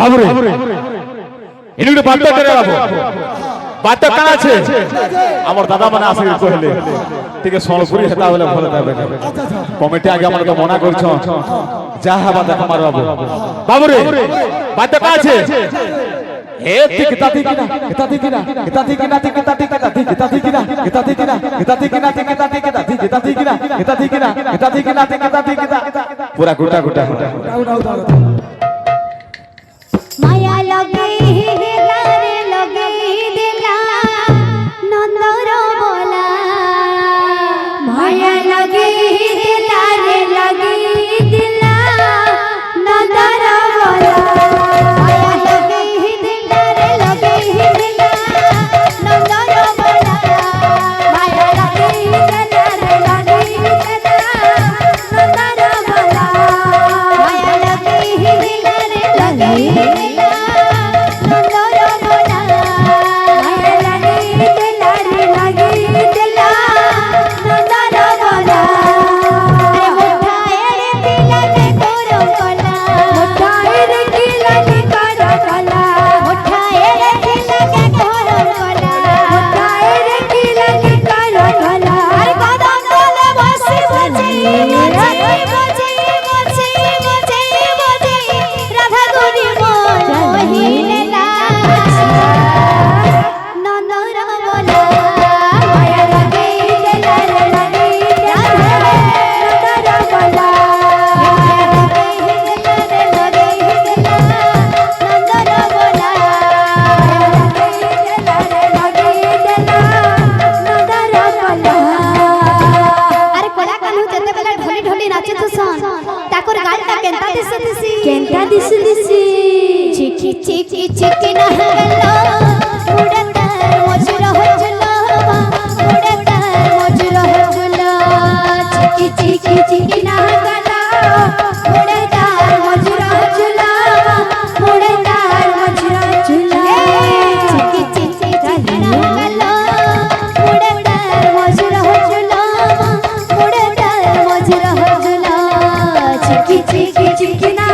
বাবুরে এনুকে বার্তা করে রাখো বার্তা কার আছে আমার দাদা মানে আসি কইলে ঠিক আছে সোনপুরি হেতা হলে ভালো হবে কমিটি আগে আমরা তো মনা করছ যা হবা দেখো মার বাবু বাবুরে বার্তা কার আছে এ টিকতা টিকনা এটা টিকনা এটা টিকনা টিকতা টিকতা টিকতা টিকনা এটা টিকনা এটা টিকনা টিকতা টিকতা টিকতা টিকনা এটা টিকনা এটা টিকনা টিকতা টিকতা পুরা গুটা গুটা মায়া লগে দিলা রে লগে দিলা নন্দর বলা মায়া লগে দিলা রে লগে দিলা নন্দর বলা মায়া লগে দিলা রে লগে দিলা নন্দর বলা মায়া লগে দিলা রে লগে দিলা নন্দর বলা মায়া লগে দিলা রে লগে केंता दिस दिसी चिकी चिकी चिकी ना गलो उड़ता मजुर हो चलो उड़ता मजुर हो चलो चिकी चिकी चिकी ना गलो उड़ता मजुर हो चलो उड़ता मजुर हो चलो चिकी चिकी चिकी ना गलो उड़ता मजुर हो चलो उड़ता मजुर हो चलो चिकी चिकी चिकी ना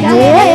হে